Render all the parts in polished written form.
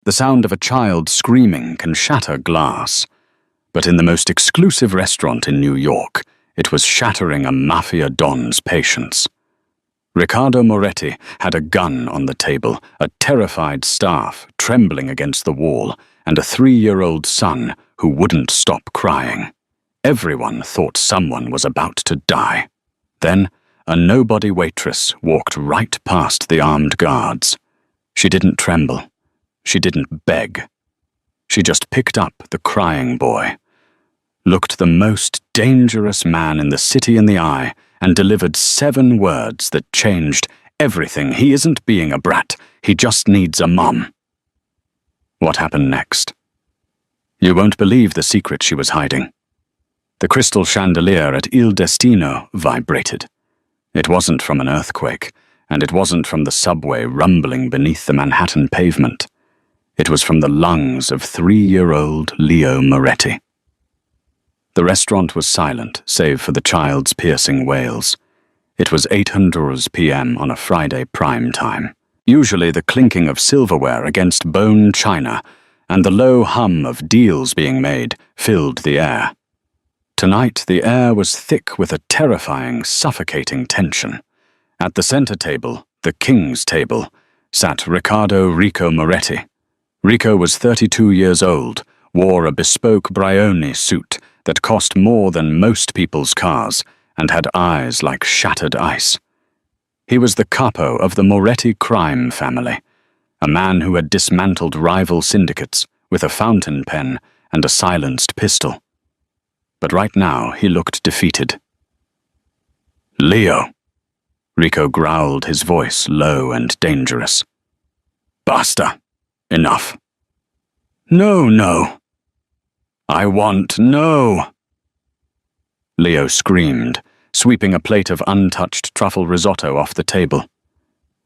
The sound of a child screaming can shatter glass. But in the most exclusive restaurant in New York, it was shattering a Mafia don's patience. Riccardo Moretti had a gun on the table, a terrified staff trembling against the wall, and a 3-year-old son who wouldn't stop crying. Everyone thought someone was about to die. Then, a nobody waitress walked right past the armed guards. She didn't tremble. She didn't beg. She just picked up the crying boy, looked the most dangerous man in the city in the eye, and delivered 7 words that changed everything. He isn't being a brat. He just needs a mom. What happened next? You won't believe the secret she was hiding. The crystal chandelier at Il Destino vibrated. It wasn't from an earthquake, and it wasn't from the subway rumbling beneath the Manhattan pavement. It was from the lungs of 3-year-old Leo Moretti. The restaurant was silent, save for the child's piercing wails. It was 8:00 p.m. on a Friday prime time. Usually the clinking of silverware against bone china and the low hum of deals being made filled the air. Tonight the air was thick with a terrifying, suffocating tension. At the center table, the king's table, sat Riccardo Rico Moretti. Rico was 32 years old, wore a bespoke Brioni suit that cost more than most people's cars, and had eyes like shattered ice. He was the capo of the Moretti crime family, a man who had dismantled rival syndicates with a fountain pen and a silenced pistol. But right now he looked defeated. "Leo," Rico growled, his voice low and dangerous. "Basta. Enough." No. I want no." Leo screamed, sweeping a plate of untouched truffle risotto off the table.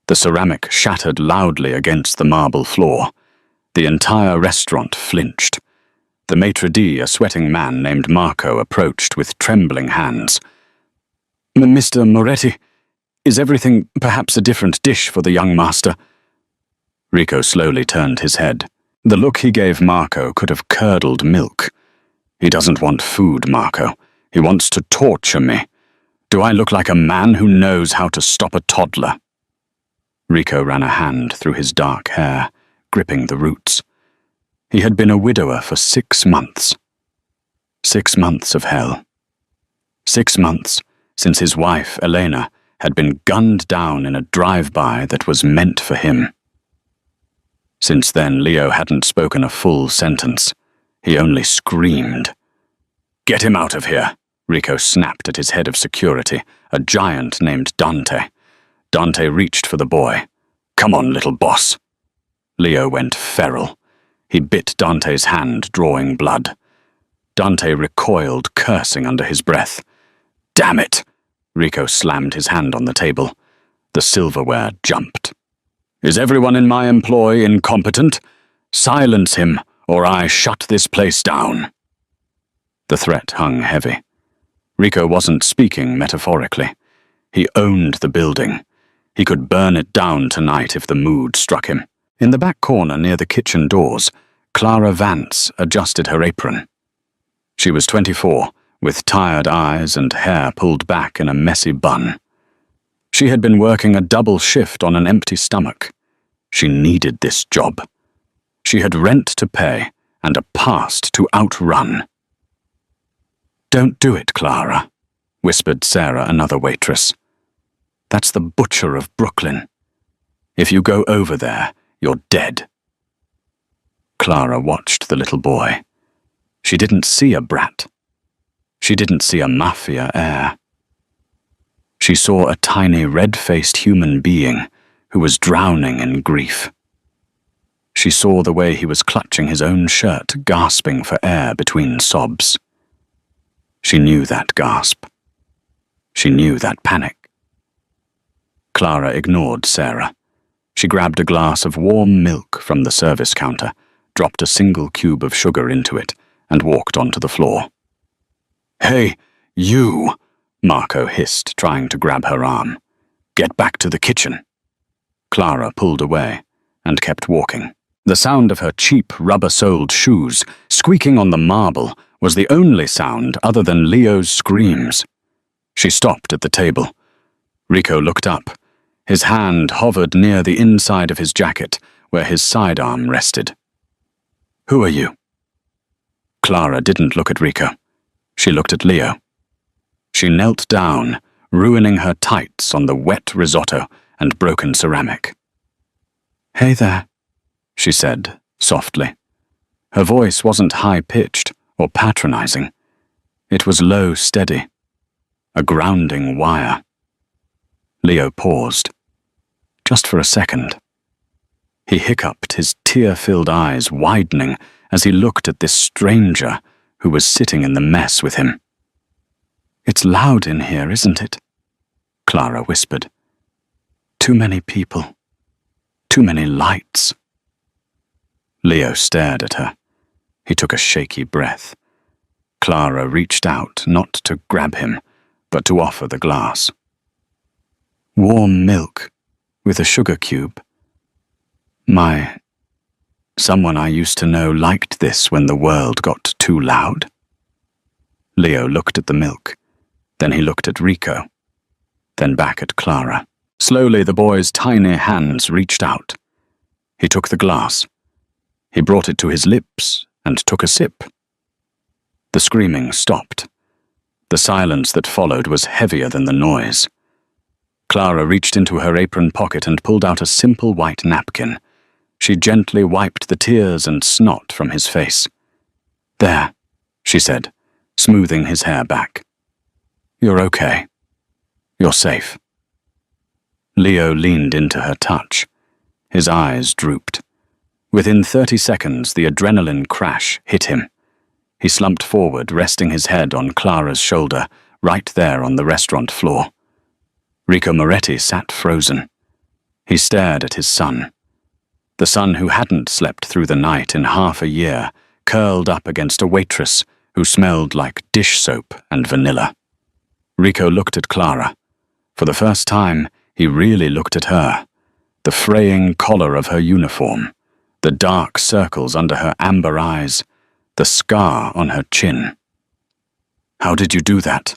The ceramic shattered loudly against the marble floor. The entire restaurant flinched. The maitre d', a sweating man named Marco, approached with trembling hands. "Mr. Moretti, is everything perhaps a different dish for the young master?" Rico slowly turned his head. The look he gave Marco could have curdled milk. "He doesn't want food, Marco. He wants to torture me. Do I look like a man who knows how to stop a toddler?" Rico ran a hand through his dark hair, gripping the roots. He had been a widower for 6 months. 6 months of hell. 6 months since his wife, Elena, had been gunned down in a drive-by that was meant for him. Since then, Leo hadn't spoken a full sentence. He only screamed. "Get him out of here," Rico snapped at his head of security, a giant named Dante. Dante reached for the boy. "Come on, little boss." Leo went feral. He bit Dante's hand, drawing blood. Dante recoiled, cursing under his breath. "Damn it!" Rico slammed his hand on the table. The silverware jumped. "Is everyone in my employ incompetent? Silence him, or I shut this place down." The threat hung heavy. Rico wasn't speaking metaphorically. He owned the building. He could burn it down tonight if the mood struck him. In the back corner near the kitchen doors, Clara Vance adjusted her apron. She was 24, with tired eyes and hair pulled back in a messy bun. She had been working a double shift on an empty stomach. She needed this job. She had rent to pay and a past to outrun. "Don't do it, Clara," whispered Sarah, another waitress. "That's the butcher of Brooklyn. If you go over there, you're dead." Clara watched the little boy. She didn't see a brat. She didn't see a Mafia heir. She saw a tiny red-faced human being who was drowning in grief. She saw the way he was clutching his own shirt, gasping for air between sobs. She knew that gasp. She knew that panic. Clara ignored Sarah. She grabbed a glass of warm milk from the service counter, dropped a single cube of sugar into it, and walked onto the floor. "Hey, you!" Marco hissed, trying to grab her arm. "Get back to the kitchen." Clara pulled away and kept walking. The sound of her cheap, rubber-soled shoes squeaking on the marble was the only sound other than Leo's screams. She stopped at the table. Rico looked up. His hand hovered near the inside of his jacket, where his sidearm rested. "Who are you?" Clara didn't look at Rico. She looked at Leo. She knelt down, ruining her tights on the wet risotto and broken ceramic. "Hey there," she said, softly. Her voice wasn't high-pitched or patronizing. It was low, steady. A grounding wire. Leo paused. Just for a second. He hiccuped, his tear-filled eyes widening as he looked at this stranger who was sitting in the mess with him. "It's loud in here, isn't it?" Clara whispered. "Too many people. Too many lights." Leo stared at her. He took a shaky breath. Clara reached out, not to grab him, but to offer the glass. "Warm milk, with a sugar cube. Someone I used to know liked this when the world got too loud." Leo looked at the milk. Then he looked at Rico. Then back at Clara. Slowly the boy's tiny hands reached out. He took the glass. He brought it to his lips and took a sip. The screaming stopped. The silence that followed was heavier than the noise. Clara reached into her apron pocket and pulled out a simple white napkin. She gently wiped the tears and snot from his face. "There," she said, smoothing his hair back. "You're okay. You're safe." Leo leaned into her touch. His eyes drooped. Within 30 seconds, the adrenaline crash hit him. He slumped forward, resting his head on Clara's shoulder, right there on the restaurant floor. Rico Moretti sat frozen. He stared at his son. The son who hadn't slept through the night in half a year, curled up against a waitress who smelled like dish soap and vanilla. Rico looked at Clara. For the first time, he really looked at her. The fraying collar of her uniform, the dark circles under her amber eyes, the scar on her chin. "How did you do that?"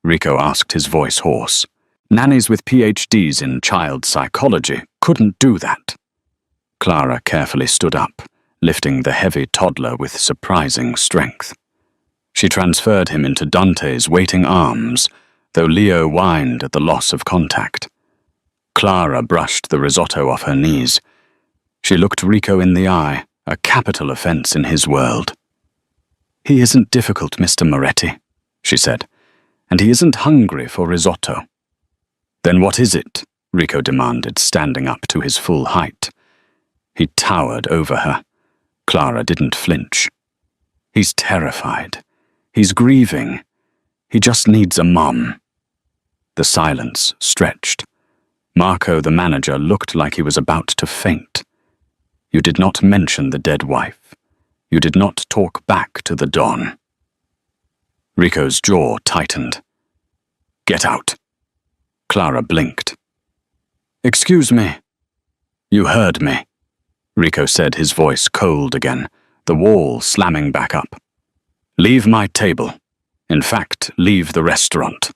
Rico asked, his voice hoarse. "Nannies with PhDs in child psychology couldn't do that." Clara carefully stood up, lifting the heavy toddler with surprising strength. She transferred him into Dante's waiting arms, though Leo whined at the loss of contact. Clara brushed the risotto off her knees. She looked Rico in the eye, a capital offense in his world. "He isn't difficult, Mr. Moretti," she said, "and he isn't hungry for risotto." "Then what is it?" Rico demanded, standing up to his full height. He towered over her. Clara didn't flinch. "He's terrified. He's grieving. He just needs a mom." The silence stretched. Marco, the manager, looked like he was about to faint. "You did not mention the dead wife. You did not talk back to the Don." Rico's jaw tightened. "Get out." Clara blinked. "Excuse me." "You heard me," Rico said, his voice cold again, the wall slamming back up. "Leave my table. In fact, leave the restaurant."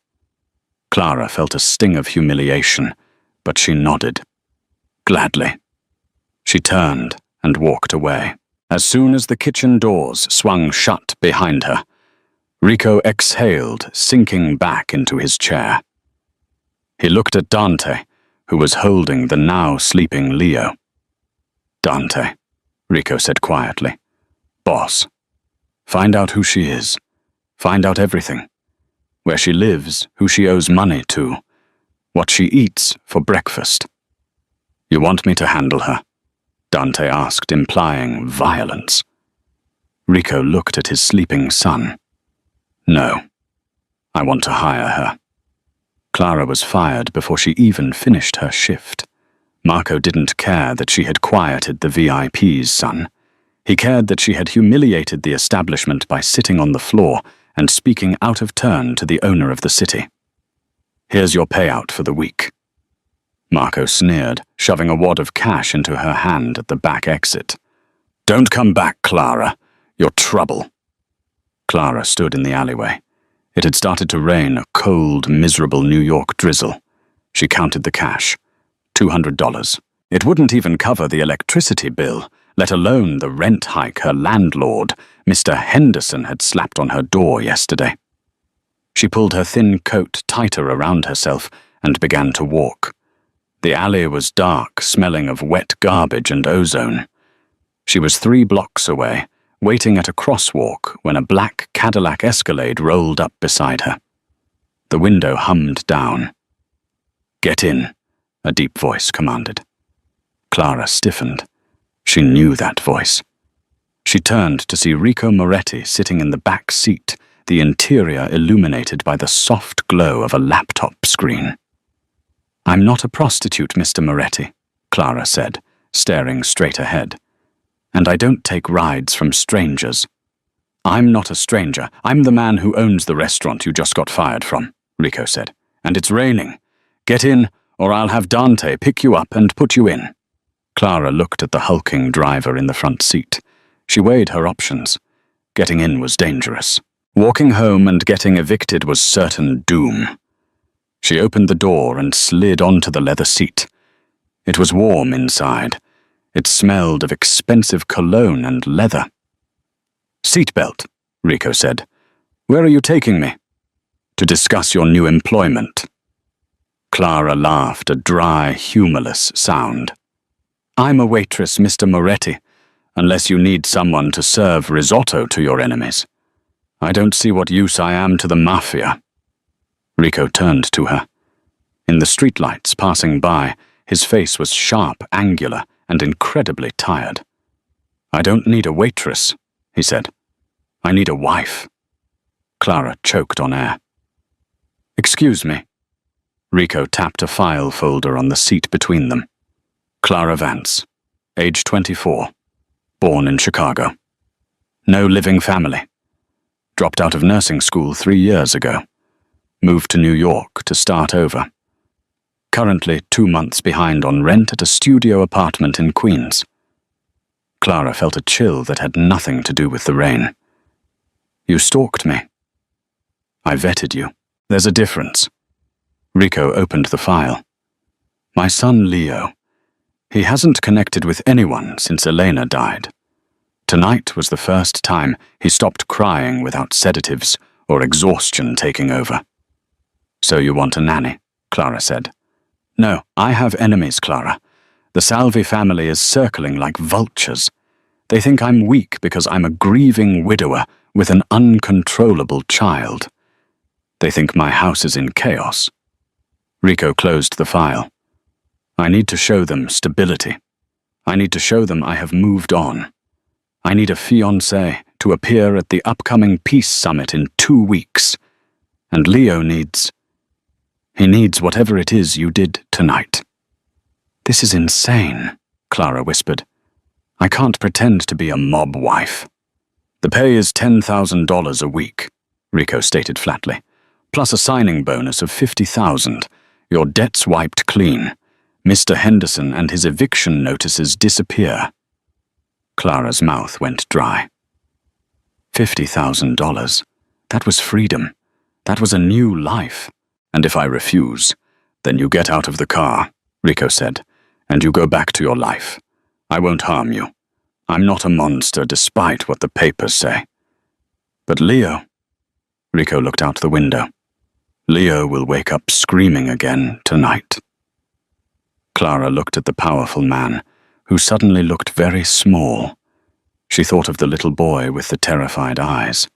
Clara felt a sting of humiliation, but she nodded. Gladly. She turned and walked away. As soon as the kitchen doors swung shut behind her, Rico exhaled, sinking back into his chair. He looked at Dante, who was holding the now sleeping Leo. "Dante," Rico said quietly. "Boss. Find out who she is. Find out everything. Where she lives, who she owes money to, what she eats for breakfast." "You want me to handle her?" Dante asked, implying violence. Rico looked at his sleeping son. "No. I want to hire her." Clara was fired before she even finished her shift. Marco didn't care that she had quieted the VIP's son. He cared that she had humiliated the establishment by sitting on the floor and speaking out of turn to the owner of the city. "Here's your payout for the week." Marco sneered, shoving a wad of cash into her hand at the back exit. Don't come back, Clara. You're trouble. Clara stood in the alleyway. It had started to rain, a cold, miserable New York drizzle. She counted the cash. $200. It wouldn't even cover the electricity bill, let alone the rent hike her landlord, Mr. Henderson, had slapped on her door yesterday. She pulled her thin coat tighter around herself and began to walk. The alley was dark, smelling of wet garbage and ozone. She was 3 blocks away, waiting at a crosswalk when a black Cadillac Escalade rolled up beside her. The window hummed down. "Get in," a deep voice commanded. Clara stiffened. She knew that voice. She turned to see Rico Moretti sitting in the back seat, the interior illuminated by the soft glow of a laptop screen. "I'm not a prostitute, Mr. Moretti," Clara said, staring straight ahead. "And I don't take rides from strangers." "I'm not a stranger. I'm the man who owns the restaurant you just got fired from," Rico said. "And it's raining. Get in, or I'll have Dante pick you up and put you in." Clara looked at the hulking driver in the front seat. She weighed her options. Getting in was dangerous. Walking home and getting evicted was certain doom. She opened the door and slid onto the leather seat. It was warm inside. It smelled of expensive cologne and leather. "Seatbelt," Rico said. "Where are you taking me?" "To discuss your new employment." Clara laughed, a dry, humorless sound. "I'm a waitress, Mr. Moretti, unless you need someone to serve risotto to your enemies. I don't see what use I am to the Mafia." Rico turned to her. In the streetlights passing by, his face was sharp, angular, and incredibly tired. "I don't need a waitress," he said. "I need a wife." Clara choked on air. "Excuse me." Rico tapped a file folder on the seat between them. "Clara Vance, age 24, born in Chicago. No living family. Dropped out of nursing school 3 years ago. Moved to New York to start over. Currently 2 months behind on rent at a studio apartment in Queens." Clara felt a chill that had nothing to do with the rain. "You stalked me." "I vetted you. There's a difference." Rico opened the file. "My son Leo. He hasn't connected with anyone since Elena died. Tonight was the first time he stopped crying without sedatives or exhaustion taking over." "So you want a nanny?" Clara said. "No, I have enemies, Clara. The Salvi family is circling like vultures. They think I'm weak because I'm a grieving widower with an uncontrollable child. They think my house is in chaos." Rico closed the file. "I need to show them stability. I need to show them I have moved on. I need a fiancé to appear at the upcoming peace summit in 2 weeks. And Leo needs... he needs whatever it is you did tonight." "This is insane," Clara whispered. "I can't pretend to be a mob wife." "The pay is $10,000 a week," Rico stated flatly, "plus a signing bonus of $50,000. Your debt's wiped clean. Mr. Henderson and his eviction notices disappear." Clara's mouth went dry. $50,000. That was freedom. That was a new life. "And if I refuse, then you get out of the car," Rico said, "and you go back to your life. I won't harm you. I'm not a monster despite what the papers say." "But Leo..." Rico looked out the window. "Leo will wake up screaming again tonight." Clara looked at the powerful man, who suddenly looked very small. She thought of the little boy with the terrified eyes.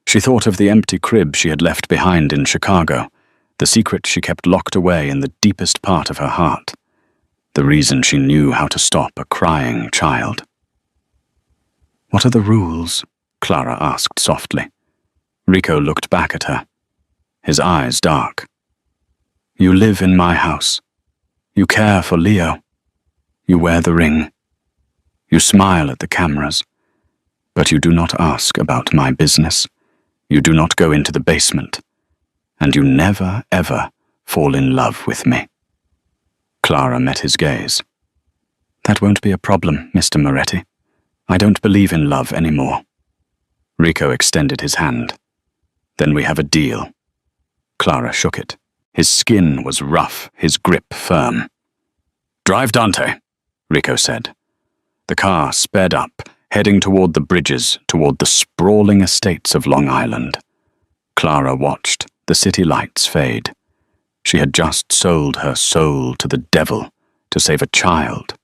She thought of the empty crib she had left behind in Chicago, the secret she kept locked away in the deepest part of her heart, the reason she knew how to stop a crying child. "What are the rules?" Clara asked softly. Rico looked back at her, his eyes dark. "You live in my house. You care for Leo. You wear the ring. You smile at the cameras. But you do not ask about my business. You do not go into the basement. And you never, ever fall in love with me." Clara met his gaze. "That won't be a problem, Mr. Moretti. I don't believe in love anymore. Rico extended his hand. Then we have a deal. Clara shook it. His skin was rough, his grip firm. Drive, Dante, Rico said. The car sped up, heading toward the bridges, toward the sprawling estates of Long Island. Clara watched the city lights fade. She had just sold her soul to the devil to save a child.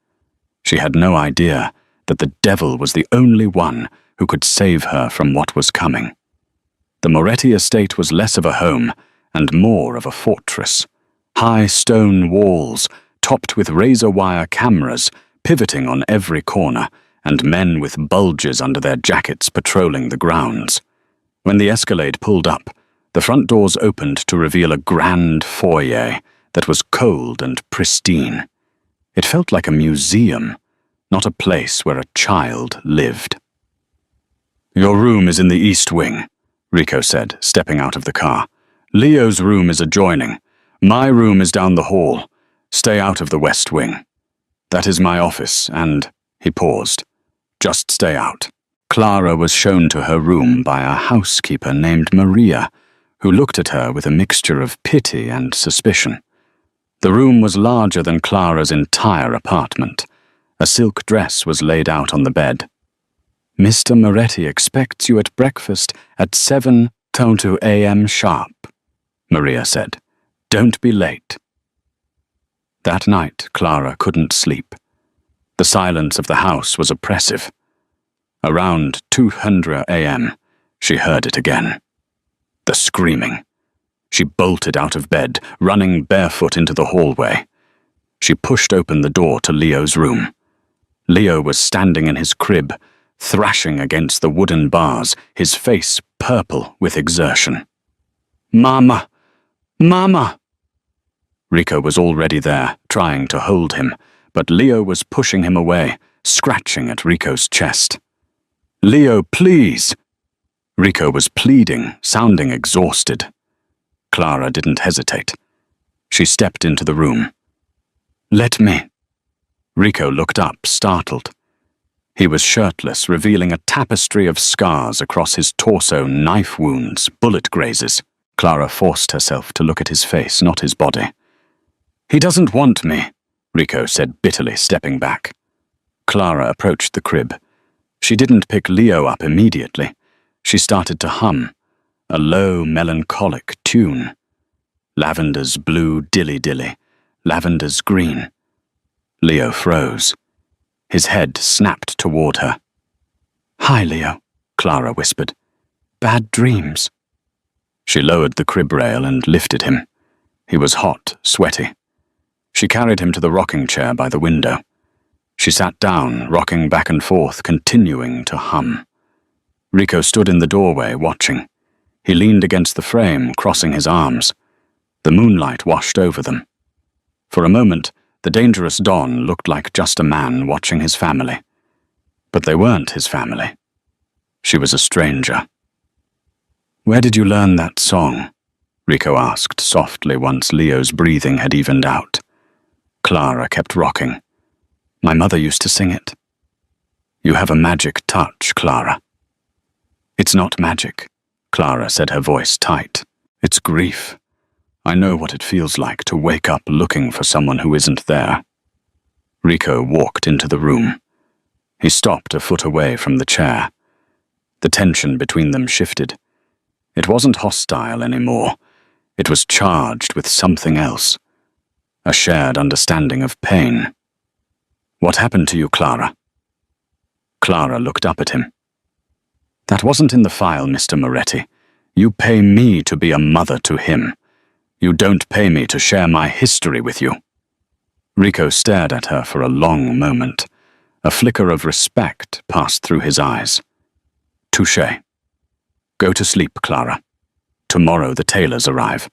She had no idea that the devil was the only one who could save her from what was coming. The Moretti estate was less of a home and more of a fortress. High stone walls, topped with razor-wire cameras, pivoting on every corner, and men with bulges under their jackets patrolling the grounds. When the Escalade pulled up, the front doors opened to reveal a grand foyer that was cold and pristine. It felt like a museum, not a place where a child lived. Your room is in the East Wing, Rico said, stepping out of the car. Leo's room is adjoining. My room is down the hall. Stay out of the West Wing. That is my office, and he paused. Just stay out. Clara was shown to her room by a housekeeper named Maria, who looked at her with a mixture of pity and suspicion. The room was larger than Clara's entire apartment. A silk dress was laid out on the bed. Mr. Moretti expects you at breakfast at 7:20 a.m. sharp, Maria said. Don't be late. That night, Clara couldn't sleep. The silence of the house was oppressive. Around 2:00 a.m., she heard it again. The screaming. She bolted out of bed, running barefoot into the hallway. She pushed open the door to Leo's room. Leo was standing in his crib, thrashing against the wooden bars, his face purple with exertion. Mama! Mama! Rico was already there, trying to hold him, but Leo was pushing him away, scratching at Rico's chest. Leo, please! Rico was pleading, sounding exhausted. Clara didn't hesitate. She stepped into the room. Let me. Rico looked up, startled. He was shirtless, revealing a tapestry of scars across his torso, knife wounds, bullet grazes. Clara forced herself to look at his face, not his body. He doesn't want me, Rico said bitterly, stepping back. Clara approached the crib. She didn't pick Leo up immediately. She started to hum, a low, melancholic tune. Lavender's blue dilly-dilly, lavender's green. Leo froze. His head snapped toward her. Hi, Leo, Clara whispered. Bad dreams. She lowered the crib rail and lifted him. He was hot, sweaty. She carried him to the rocking chair by the window. She sat down, rocking back and forth, continuing to hum. Rico stood in the doorway, watching. He leaned against the frame, crossing his arms. The moonlight washed over them. For a moment, the dangerous Don looked like just a man watching his family. But they weren't his family. She was a stranger. Where did you learn that song? Rico asked softly once Leo's breathing had evened out. Clara kept rocking. My mother used to sing it. You have a magic touch, Clara. It's not magic, Clara said, her voice tight. It's grief. I know what it feels like to wake up looking for someone who isn't there. Rico walked into the room. He stopped a foot away from the chair. The tension between them shifted. It wasn't hostile anymore. It was charged with something else. A shared understanding of pain. What happened to you, Clara? Clara looked up at him. That wasn't in the file, Mr. Moretti. You pay me to be a mother to him. You don't pay me to share my history with you. Rico stared at her for a long moment. A flicker of respect passed through his eyes. Touché. Go to sleep, Clara. Tomorrow the tailors arrive.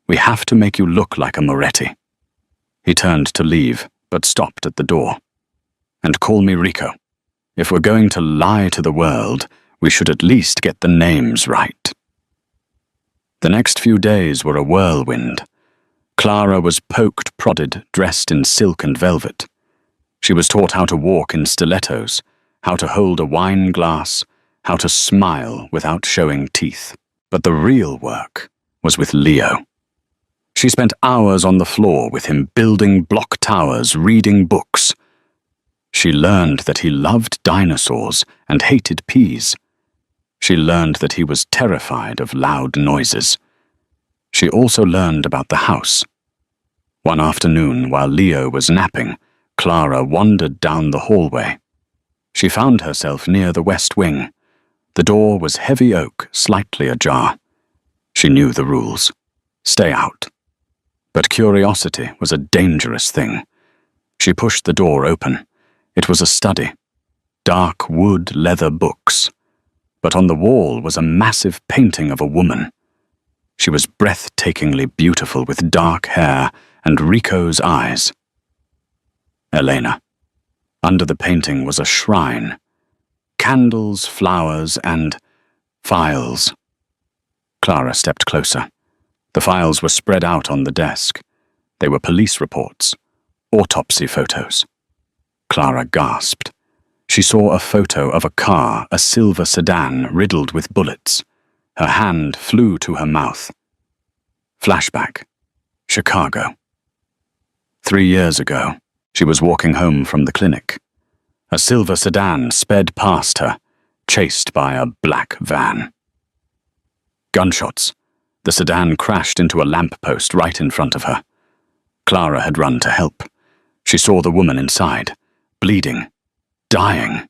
We have to make you look like a Moretti. He turned to leave, but stopped at the door. And call me Rico. If we're going to lie to the world, we should at least get the names right. The next few days were a whirlwind. Clara was poked, prodded, dressed in silk and velvet. She was taught how to walk in stilettos, how to hold a wine glass, how to smile without showing teeth. But the real work was with Leo. She spent hours on the floor with him, building block towers, reading books. She learned that he loved dinosaurs and hated peas. She learned that he was terrified of loud noises. She also learned about the house. One afternoon, while Leo was napping, Clara wandered down the hallway. She found herself near the west wing. The door was heavy oak, slightly ajar. She knew the rules. Stay out. But curiosity was a dangerous thing. She pushed the door open. It was a study. Dark wood leather books. But on the wall was a massive painting of a woman. She was breathtakingly beautiful with dark hair and Rico's eyes. Elena. Under the painting was a shrine. Candles, flowers, and files. Clara stepped closer. The files were spread out on the desk. They were police reports, autopsy photos. Clara gasped. She saw a photo of a car, a silver sedan riddled with bullets. Her hand flew to her mouth. Flashback. Chicago. 3 years ago, she was walking home from the clinic. A silver sedan sped past her, chased by a black van. Gunshots. The sedan crashed into a lamppost right in front of her. Clara had run to help. She saw the woman inside, bleeding, dying.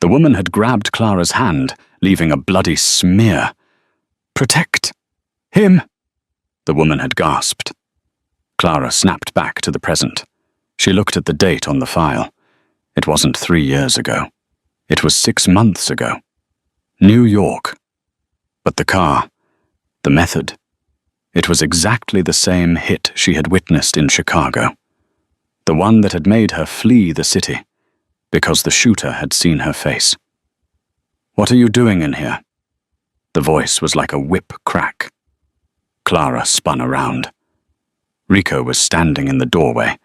The woman had grabbed Clara's hand, leaving a bloody smear. "Protect him!" the woman had gasped. Clara snapped back to the present. She looked at the date on the file. It wasn't 3 years ago. It was 6 months ago. New York. But the car, the method, it was exactly the same hit she had witnessed in Chicago. The one that had made her flee the city, because the shooter had seen her face. "What are you doing in here?" The voice was like a whip crack. Clara spun around. Rico was standing in the doorway,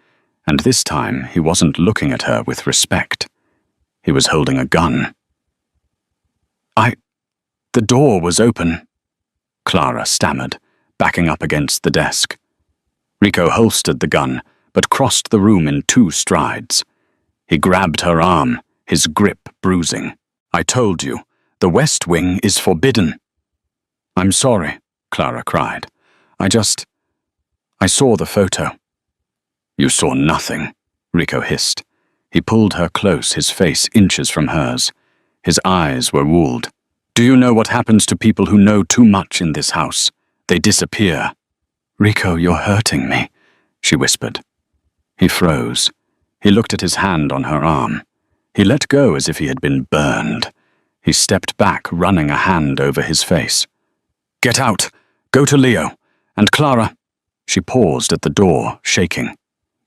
and this time he wasn't looking at her with respect. He was holding a gun. The door was open," Clara stammered, backing up against the desk. Rico holstered the gun, but crossed the room in 2 strides. He grabbed her arm, his grip bruising. "I told you, the West Wing is forbidden." "I'm sorry," Clara cried. I saw the photo." "You saw nothing," Rico hissed. He pulled her close, his face inches from hers. His eyes were wooled. "Do you know what happens to people who know too much in this house? They disappear." "Rico, you're hurting me," she whispered. He froze. He looked at his hand on her arm. He let go as if he had been burned. He stepped back, running a hand over his face. "Get out! Go to Leo! And Clara—" She paused at the door, shaking.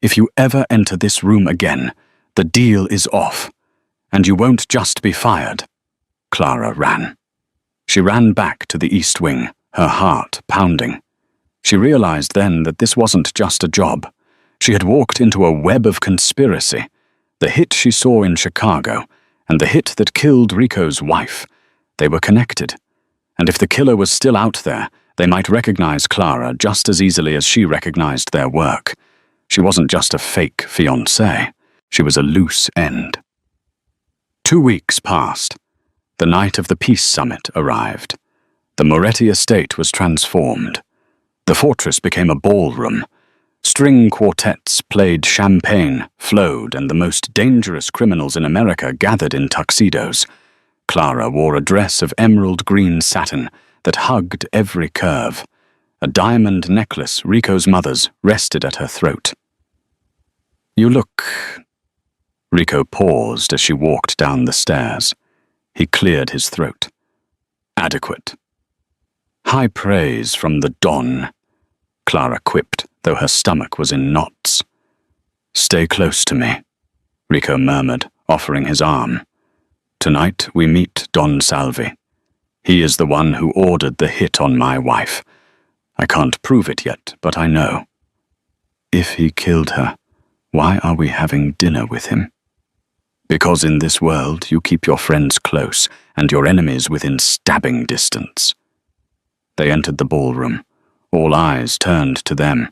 "If you ever enter this room again, the deal is off. And you won't just be fired." Clara ran. She ran back to the East Wing, her heart pounding. She realized then that this wasn't just a job. She had walked into a web of conspiracy. The hit she saw in Chicago, and the hit that killed Rico's wife. They were connected. And if the killer was still out there, they might recognize Clara just as easily as she recognized their work. She wasn't just a fake fiancée. She was a loose end. 2 weeks passed. The night of the Peace Summit arrived. The Moretti estate was transformed. The fortress became a ballroom. String quartets played champagne, flowed, and the most dangerous criminals in America gathered in tuxedos. Clara wore a dress of emerald green satin that hugged every curve. A diamond necklace, Rico's mother's, rested at her throat. "You look—" Rico paused as she walked down the stairs. He cleared his throat. "Adequate." "High praise from the Don," Clara quipped, though her stomach was in knots. "Stay close to me," Rico murmured, offering his arm. "Tonight we meet Don Salvi. He is the one who ordered the hit on my wife. I can't prove it yet, but I know. If he killed her, why are we having dinner with him?" Because in this world you keep your friends close and your enemies within stabbing distance. They entered the ballroom. All eyes turned to them,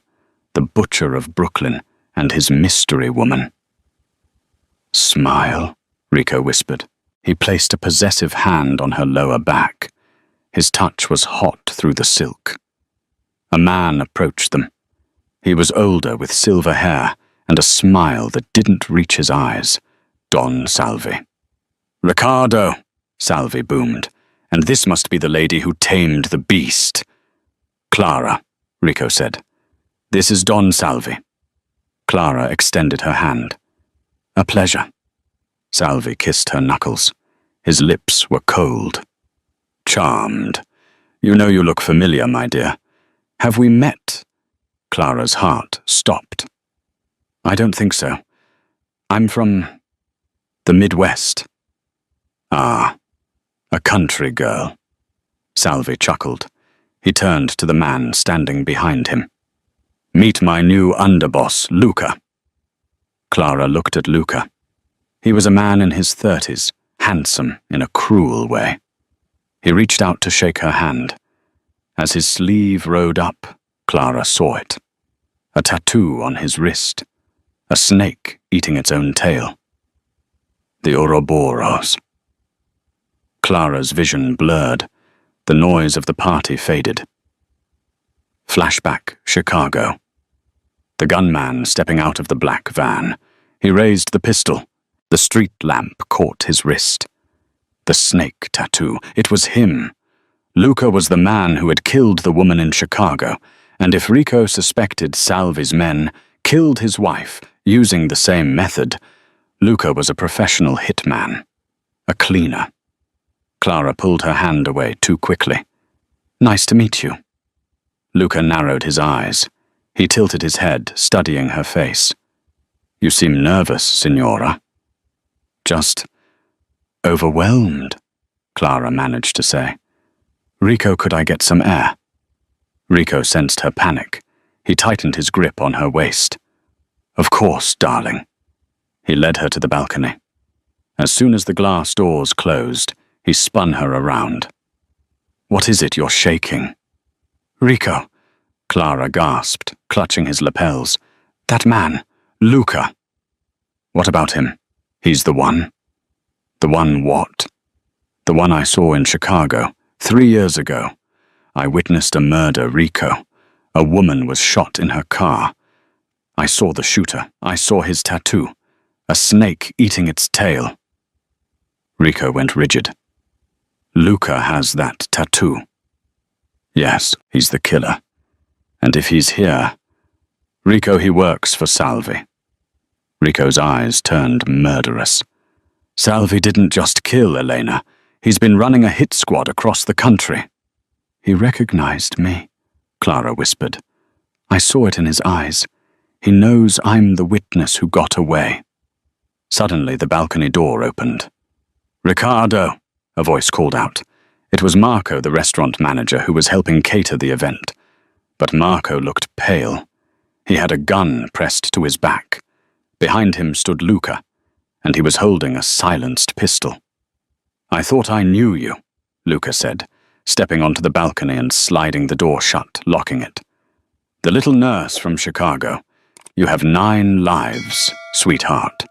the butcher of Brooklyn and his mystery woman. "Smile," Rico whispered. He placed a possessive hand on her lower back. His touch was hot through the silk. A man approached them. He was older, with silver hair and a smile that didn't reach his eyes. Don Salvi. "Ricardo," Salvi boomed, "and this must be the lady who tamed the beast." "Clara," Rico said. "This is Don Salvi." Clara extended her hand. "A pleasure." Salvi kissed her knuckles. His lips were cold. "Charmed. You know you look familiar, my dear. Have we met?" Clara's heart stopped. "I don't think so. I'm from the Midwest." "Ah, a country girl." Salvi chuckled. He turned to the man standing behind him. "Meet my new underboss, Luca." Clara looked at Luca. He was a man in his 30s, handsome in a cruel way. He reached out to shake her hand. As his sleeve rode up, Clara saw it. A tattoo on his wrist. A snake eating its own tail. The Ouroboros. Clara's vision blurred. The noise of the party faded. Flashback, Chicago. The gunman stepping out of the black van. He raised the pistol. The street lamp caught his wrist. The snake tattoo. It was him. Luca was the man who had killed the woman in Chicago, and if Rico suspected Salvi's men killed his wife using the same method, Luca was a professional hitman. A cleaner. Clara pulled her hand away too quickly. "Nice to meet you." Luca narrowed his eyes. He tilted his head, studying her face. "You seem nervous, Signora." "Just overwhelmed," Clara managed to say. "Rico, could I get some air?" Rico sensed her panic. He tightened his grip on her waist. "Of course, darling." He led her to the balcony. As soon as the glass doors closed, he spun her around. "What is it you're shaking?" "Rico," Clara gasped, clutching his lapels. "That man, Luca." "What about him? He's the one." "The one what?" "The one I saw in Chicago, 3 years ago. I witnessed a murder, Rico. A woman was shot in her car. I saw the shooter. I saw his tattoo. A snake eating its tail." Rico went rigid. "Luca has that tattoo." "Yes, he's the killer. And if he's here, Rico, he works for Salvi." Rico's eyes turned murderous. "Salvi didn't just kill Elena. He's been running a hit squad across the country." "He recognized me," Clara whispered. "I saw it in his eyes. He knows I'm the witness who got away." Suddenly, the balcony door opened. "Ricardo," a voice called out. It was Marco, the restaurant manager, who was helping cater the event. But Marco looked pale. He had a gun pressed to his back. Behind him stood Luca, and he was holding a silenced pistol. "I thought I knew you," Luca said, stepping onto the balcony and sliding the door shut, locking it. "The little nurse from Chicago. You have 9 lives, sweetheart."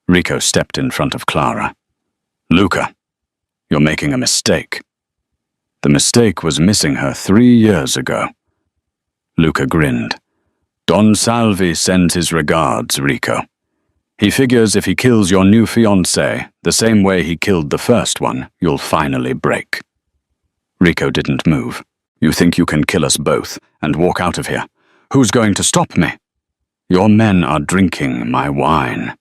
Rico stepped in front of Clara. "Luca, you're making a mistake." "The mistake was missing her 3 years ago." Luca grinned. "Don Salvi sends his regards, Rico. He figures if he kills your new fiancée the same way he killed the first one, you'll finally break." Rico didn't move. "You think you can kill us both and walk out of here? Who's going to stop me? Your men are drinking my wine.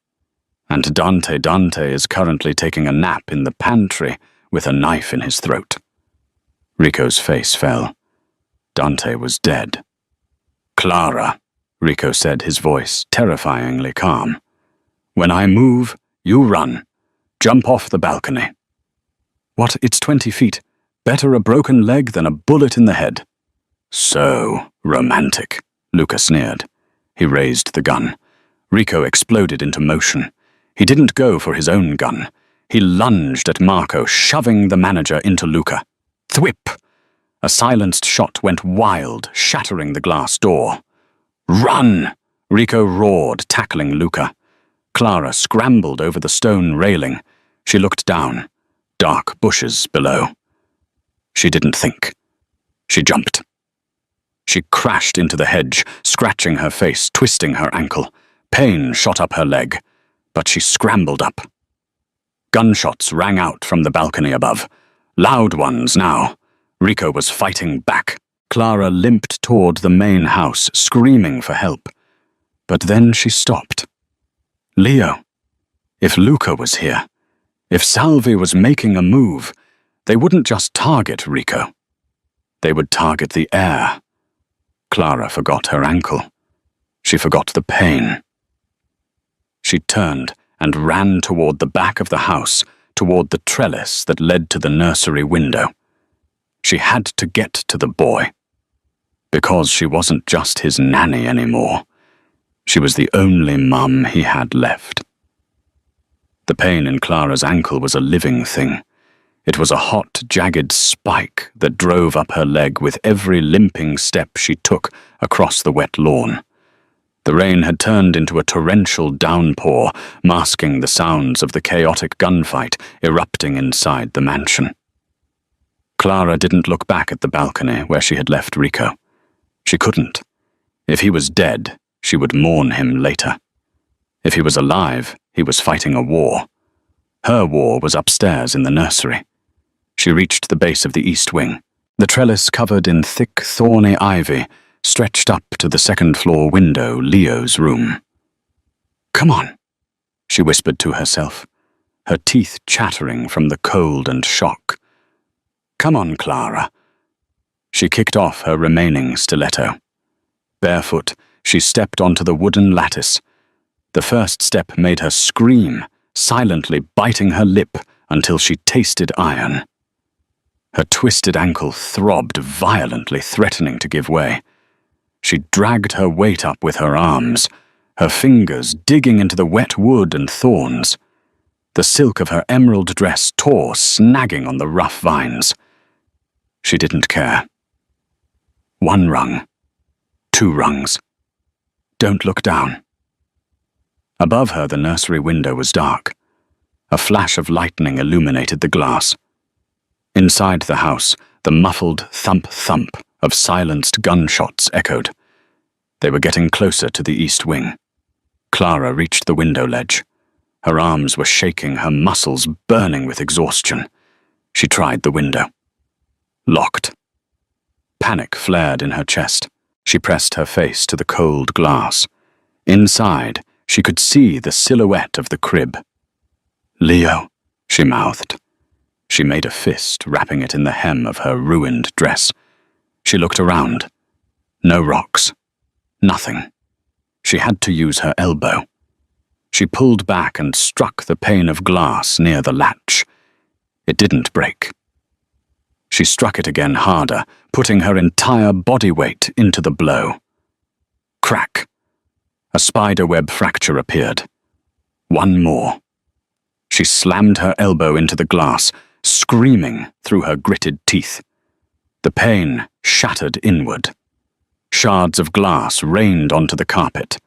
And Dante is currently taking a nap in the pantry with a knife in his throat." Rico's face fell. Dante was dead. "Clara," Rico said, his voice terrifyingly calm. "When I move, you run. Jump off the balcony." "What, it's 20 feet. Better a broken leg than a bullet in the head." "So romantic," Luca sneered. He raised the gun. Rico exploded into motion. He didn't go for his own gun. He lunged at Marco, shoving the manager into Luca. Thwip! A silenced shot went wild, shattering the glass door. "Run!" Rico roared, tackling Luca. Clara scrambled over the stone railing. She looked down. Dark bushes below. She didn't think. She jumped. She crashed into the hedge, scratching her face, twisting her ankle. Pain shot up her leg, but she scrambled up. Gunshots rang out from the balcony above. Loud ones now. Rico was fighting back. Clara limped toward the main house, screaming for help. But then she stopped. Leo. If Luca was here, if Salvi was making a move, they wouldn't just target Rico. They would target the air. Clara forgot her ankle. She forgot the pain. She turned and ran toward the back of the house, toward the trellis that led to the nursery window. She had to get to the boy. Because she wasn't just his nanny anymore. She was the only mum he had left. The pain in Clara's ankle was a living thing. It was a hot, jagged spike that drove up her leg with every limping step she took across the wet lawn. The rain had turned into a torrential downpour, masking the sounds of the chaotic gunfight erupting inside the mansion. Clara didn't look back at the balcony where she had left Rico. She couldn't. If he was dead, she would mourn him later. If he was alive, he was fighting a war. Her war was upstairs in the nursery. She reached the base of the east wing. The trellis covered in thick, thorny ivy stretched up to the second-floor window, Leo's room. "Come on," she whispered to herself, her teeth chattering from the cold and shock. "Come on, Clara." She kicked off her remaining stiletto. Barefoot, she stepped onto the wooden lattice. The first step made her scream, silently biting her lip until she tasted iron. Her twisted ankle throbbed violently, threatening to give way. She dragged her weight up with her arms, her fingers digging into the wet wood and thorns. The silk of her emerald dress tore, snagging on the rough vines. She didn't care. 1 rung. 2 rungs. Don't look down. Above her, the nursery window was dark. A flash of lightning illuminated the glass. Inside the house, the muffled thump-thump of silenced gunshots echoed. They were getting closer to the east wing. Clara reached the window ledge. Her arms were shaking, her muscles burning with exhaustion. She tried the window. Locked. Panic flared in her chest. She pressed her face to the cold glass. Inside, she could see the silhouette of the crib. "Leo," she mouthed. She made a fist, wrapping it in the hem of her ruined dress. She looked around. No rocks. Nothing. She had to use her elbow. She pulled back and struck the pane of glass near the latch. It didn't break. She struck it again harder, putting her entire body weight into the blow. Crack. A spiderweb fracture appeared. 1 more. She slammed her elbow into the glass, screaming through her gritted teeth. The pane shattered inward. Shards of glass rained onto the carpet.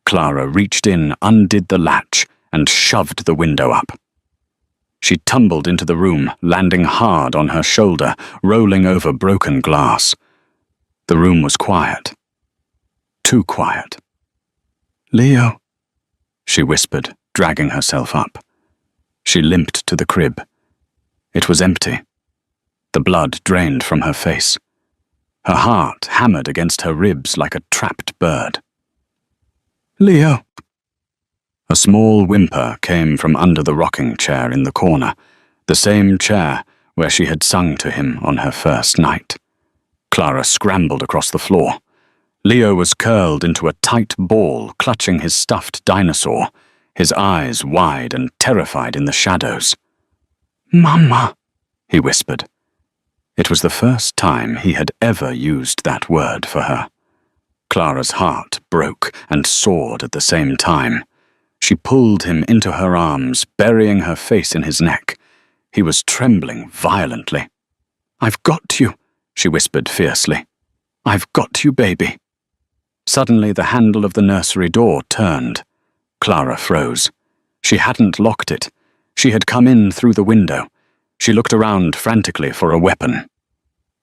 Clara reached in, undid the latch, and shoved the window up. She tumbled into the room, landing hard on her shoulder, rolling over broken glass. The room was quiet. Too quiet. "Leo," she whispered, dragging herself up. She limped to the crib. It was empty. The blood drained from her face. Her heart hammered against her ribs like a trapped bird. "Leo." A small whimper came from under the rocking chair in the corner, the same chair where she had sung to him on her first night. Clara scrambled across the floor. Leo was curled into a tight ball, clutching his stuffed dinosaur, his eyes wide and terrified in the shadows. "Mama," he whispered. It was the first time he had ever used that word for her. Clara's heart broke and soared at the same time. She pulled him into her arms, burying her face in his neck. He was trembling violently. "I've got you," she whispered fiercely. "I've got you, baby." Suddenly the handle of the nursery door turned. Clara froze. She hadn't locked it. She had come in through the window. She looked around frantically for a weapon.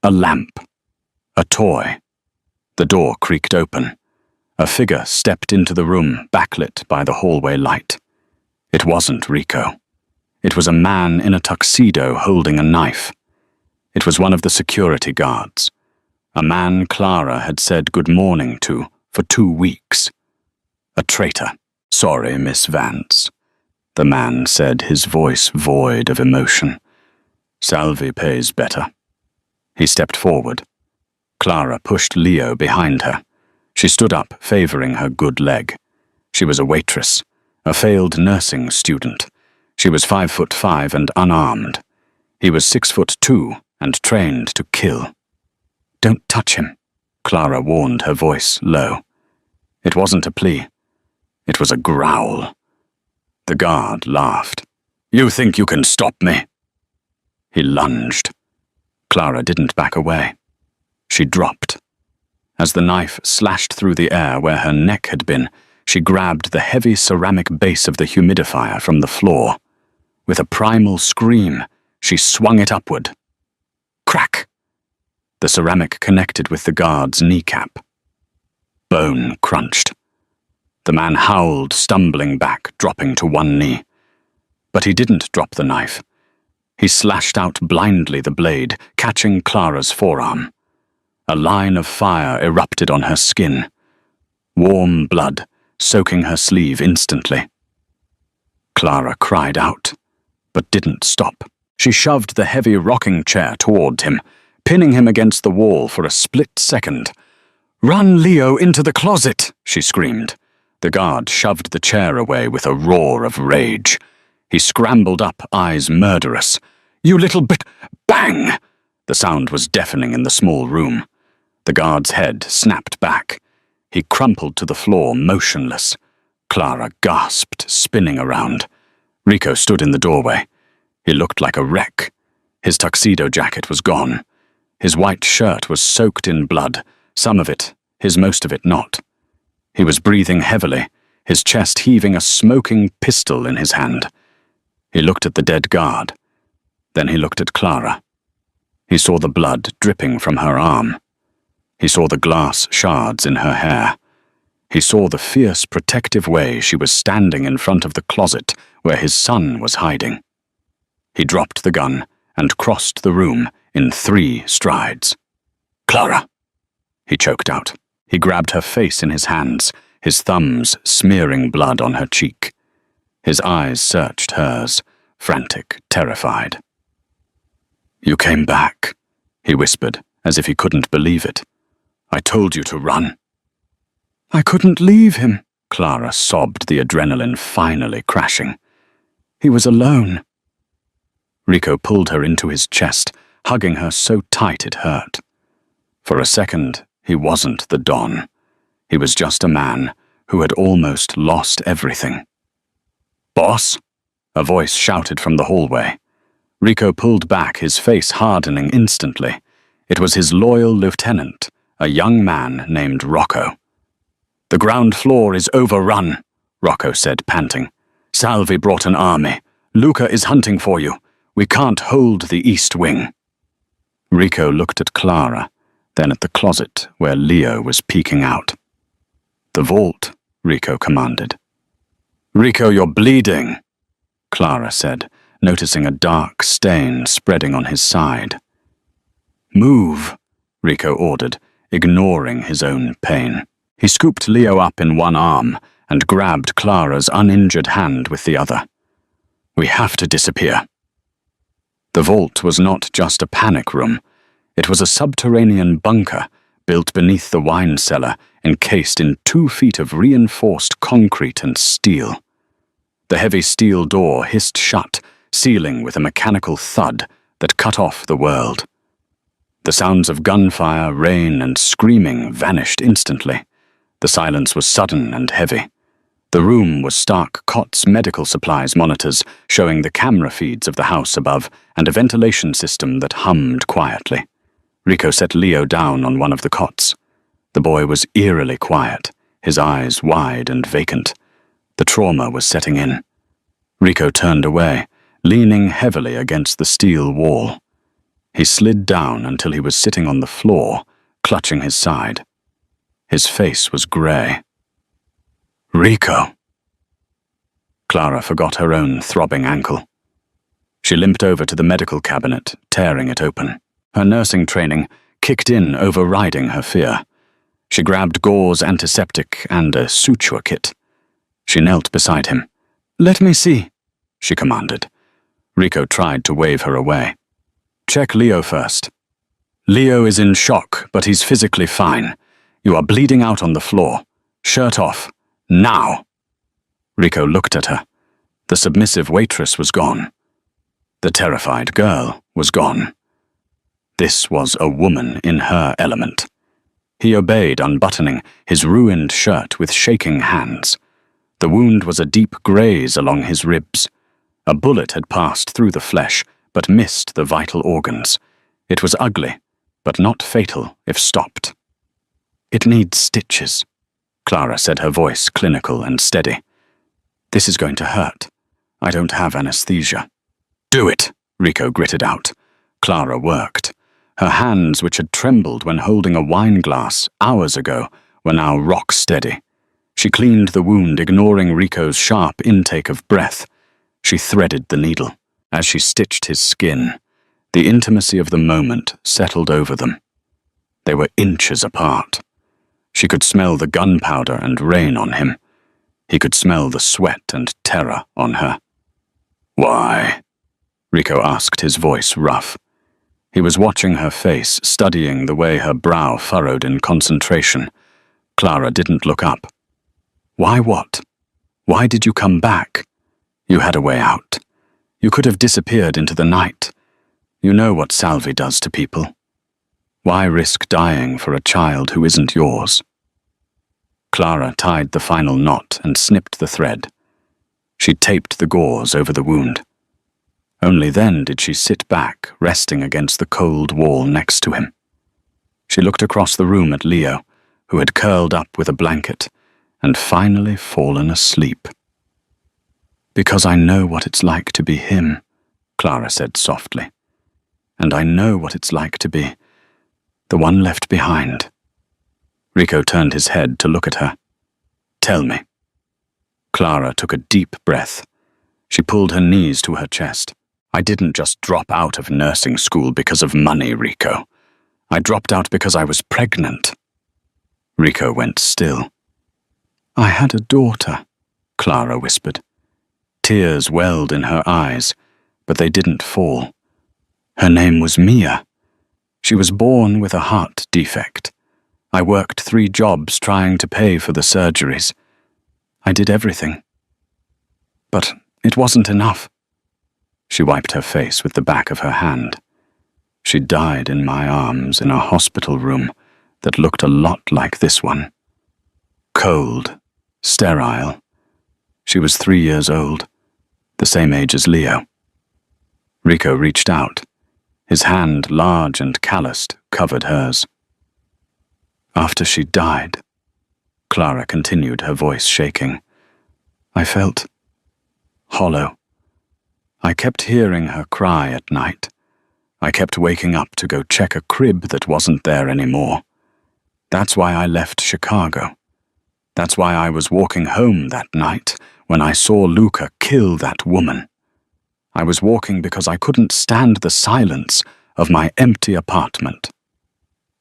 A lamp. A toy. The door creaked open. A figure stepped into the room, backlit by the hallway light. It wasn't Rico. It was a man in a tuxedo holding a knife. It was one of the security guards. A man Clara had said good morning to for 2 weeks. A traitor. "Sorry, Miss Vance," the man said, his voice void of emotion. "Salvi pays better." He stepped forward. Clara pushed Leo behind her. She stood up, favoring her good leg. She was a waitress, a failed nursing student. She was 5'5" and unarmed. He was 6'2" and trained to kill. "Don't touch him," Clara warned, her voice low. It wasn't a plea. It was a growl. The guard laughed. "You think you can stop me?" He lunged. Clara didn't back away. She dropped. As the knife slashed through the air where her neck had been, she grabbed the heavy ceramic base of the humidifier from the floor. With a primal scream, she swung it upward. Crack! The ceramic connected with the guard's kneecap. Bone crunched. The man howled, stumbling back, dropping to one knee. But he didn't drop the knife. He slashed out blindly the blade, catching Clara's forearm. A line of fire erupted on her skin. Warm blood, soaking her sleeve instantly. Clara cried out, but didn't stop. She shoved the heavy rocking chair toward him, pinning him against the wall for a split second. "Run Leo into the closet!" she screamed. The guard shoved the chair away with a roar of rage. He scrambled up, eyes murderous. "You little Bang! The sound was deafening in the small room. The guard's head snapped back. He crumpled to the floor, motionless. Clara gasped, spinning around. Rico stood in the doorway. He looked like a wreck. His tuxedo jacket was gone. His white shirt was soaked in blood, some of it, most of it not. He was breathing heavily, his chest heaving, a smoking pistol in his hand. He looked at the dead guard. Then he looked at Clara. He saw the blood dripping from her arm. He saw the glass shards in her hair. He saw the fierce, protective way she was standing in front of the closet where his son was hiding. He dropped the gun and crossed the room in 3 strides. "Clara!" he choked out. He grabbed her face in his hands, his thumbs smearing blood on her cheek. His eyes searched hers, frantic, terrified. "You came back," he whispered, as if he couldn't believe it. "I told you to run." "I couldn't leave him," Clara sobbed, the adrenaline finally crashing. "He was alone." Rico pulled her into his chest, hugging her so tight it hurt. For a second, he wasn't the Don. He was just a man who had almost lost everything. "Boss?" a voice shouted from the hallway. Rico pulled back, his face hardening instantly. It was his loyal lieutenant, a young man named Rocco. "The ground floor is overrun," Rocco said, panting. "Salvi brought an army. Luca is hunting for you. We can't hold the east wing." Rico looked at Clara, then at the closet where Leo was peeking out. "The vault," Rico commanded. "Rico, you're bleeding," Clara said, noticing a dark stain spreading on his side. "Move," Rico ordered, ignoring his own pain. He scooped Leo up in one arm and grabbed Clara's uninjured hand with the other. "We have to disappear." The vault was not just a panic room. It was a subterranean bunker built beneath the wine cellar, encased in 2 feet of reinforced concrete and steel. The heavy steel door hissed shut, sealing with a mechanical thud that cut off the world. The sounds of gunfire, rain, and screaming vanished instantly. The silence was sudden and heavy. The room was Stark Cott's medical supplies monitors showing the camera feeds of the house above and a ventilation system that hummed quietly. Rico set Leo down on one of the cots. The boy was eerily quiet, his eyes wide and vacant. The trauma was setting in. Rico turned away, leaning heavily against the steel wall. He slid down until he was sitting on the floor, clutching his side. His face was grey. Rico. Clara forgot her own throbbing ankle. She limped over to the medical cabinet, tearing it open. Her nursing training kicked in, overriding her fear. She grabbed Gore's antiseptic and a suture kit. She knelt beside him. "Let me see," she commanded. Rico tried to wave her away. "Check Leo first." "Leo is in shock, but he's physically fine. You are bleeding out on the floor. Shirt off. Now!" Rico looked at her. The submissive waitress was gone. The terrified girl was gone. This was a woman in her element. He obeyed, unbuttoning his ruined shirt with shaking hands. The wound was a deep graze along his ribs. A bullet had passed through the flesh, but missed the vital organs. It was ugly, but not fatal if stopped. "It needs stitches," Clara said, her voice clinical and steady. "This is going to hurt. I don't have anesthesia." "Do it," Rico gritted out. Clara worked. Her hands, which had trembled when holding a wine glass hours ago, were now rock steady. She cleaned the wound, ignoring Rico's sharp intake of breath. She threaded the needle. As she stitched his skin, the intimacy of the moment settled over them. They were inches apart. She could smell the gunpowder and rain on him. He could smell the sweat and terror on her. "Why?" Rico asked, his voice rough. He was watching her face, studying the way her brow furrowed in concentration. Clara didn't look up. "Why what? Why did you come back? You had a way out. You could have disappeared into the night. You know what Salvi does to people. Why risk dying for a child who isn't yours?" Clara tied the final knot and snipped the thread. She taped the gauze over the wound. Only then did she sit back, resting against the cold wall next to him. She looked across the room at Leo, who had curled up with a blanket and finally fallen asleep. "Because I know what it's like to be him," Clara said softly. "And I know what it's like to be the one left behind." Rico turned his head to look at her. "Tell me." Clara took a deep breath. She pulled her knees to her chest. "I didn't just drop out of nursing school because of money, Rico. I dropped out because I was pregnant." Rico went still. "I had a daughter," Clara whispered. Tears welled in her eyes, but they didn't fall. "Her name was Mia. She was born with a heart defect. I worked 3 jobs trying to pay for the surgeries. I did everything. But it wasn't enough." She wiped her face with the back of her hand. "She died in my arms in a hospital room that looked a lot like this one. Cold, sterile. She was 3 years old, the same age as Leo." Rico reached out. His hand, large and calloused, covered hers. "After she died," Clara continued, her voice shaking, "I felt hollow. I kept hearing her cry at night. I kept waking up to go check a crib that wasn't there anymore. That's why I left Chicago. That's why I was walking home that night when I saw Luca kill that woman. I was walking because I couldn't stand the silence of my empty apartment."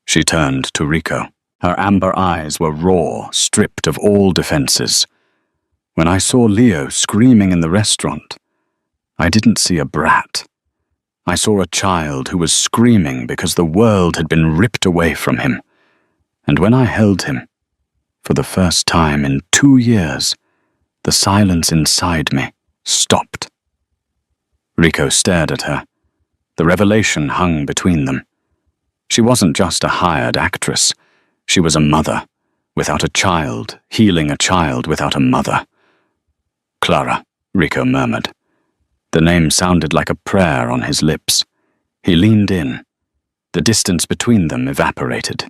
She turned to Rico. Her amber eyes were raw, stripped of all defenses. "When I saw Leo screaming in the restaurant, I didn't see a brat. I saw a child who was screaming because the world had been ripped away from him. And when I held him, for the first time in 2 years, the silence inside me stopped." Rico stared at her. The revelation hung between them. She wasn't just a hired actress. She was a mother, without a child, healing a child without a mother. Clara, Rico murmured. The name sounded like a prayer on his lips. He leaned in. The distance between them evaporated.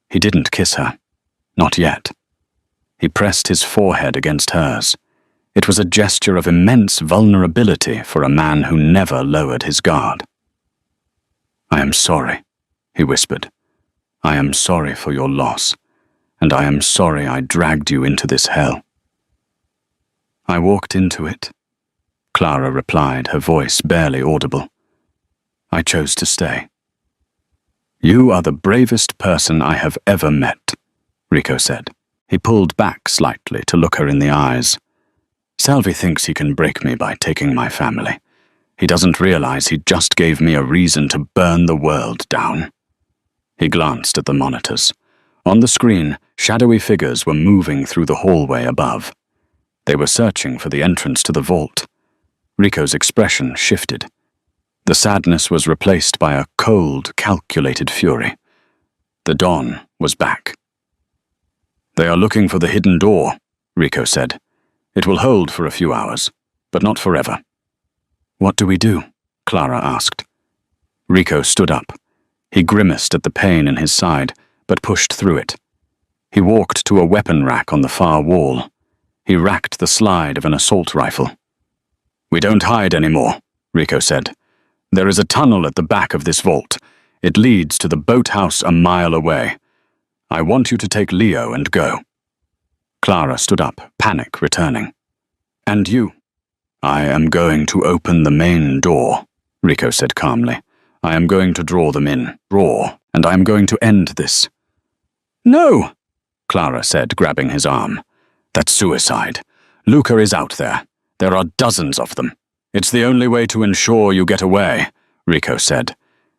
He didn't kiss her. Not yet. He pressed his forehead against hers. It was a gesture of immense vulnerability for a man who never lowered his guard. "I am sorry," he whispered. "I am sorry for your loss, and I am sorry I dragged you into this hell." "I walked into it," Clara replied, her voice barely audible. "I chose to stay." "You are the bravest person I have ever met," Rico said. He pulled back slightly to look her in the eyes. "Salvi thinks he can break me by taking my family. He doesn't realize he just gave me a reason to burn the world down." He glanced at the monitors. On the screen, shadowy figures were moving through the hallway above. They were searching for the entrance to the vault. Rico's expression shifted. The sadness was replaced by a cold, calculated fury. The dawn was back. "They are looking for the hidden door," Rico said. "It will hold for a few hours, but not forever." "What do we do?" Clara asked. Rico stood up. He grimaced at the pain in his side, but pushed through it. He walked to a weapon rack on the far wall. He racked the slide of an assault rifle. "We don't hide anymore," Rico said. "There is a tunnel at the back of this vault. It leads to the boathouse a mile away. I want you to take Leo and go." Clara stood up, panic returning. "And you?" "I am going to open the main door," Rico said calmly. "I am going to draw them in, and I am going to end this." "No," Clara said, grabbing his arm. "That's suicide. Luca is out there. There are dozens of them. It's the only way to ensure you get away," Rico said.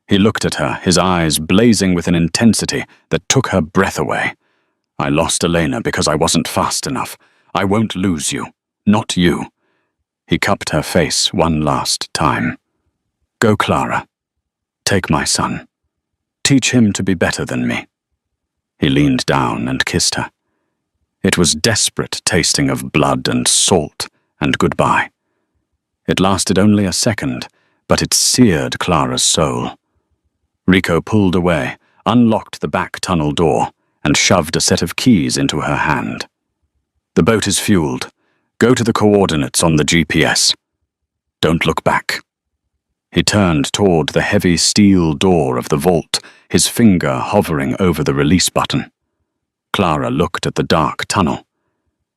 He looked at her, his eyes blazing with an intensity that took her breath away. "I lost Elena because I wasn't fast enough. I won't lose you. Not you." He cupped her face one last time. "Go, Clara. Take my son. Teach him to be better than me." He leaned down and kissed her. It was desperate tasting of blood and salt and goodbye. It lasted only a second, but it seared Clara's soul. Rico pulled away, unlocked the back tunnel door, and shoved a set of keys into her hand. "The boat is fueled. Go to the coordinates on the GPS. Don't look back." He turned toward the heavy steel door of the vault, his finger hovering over the release button. Clara looked at the dark tunnel.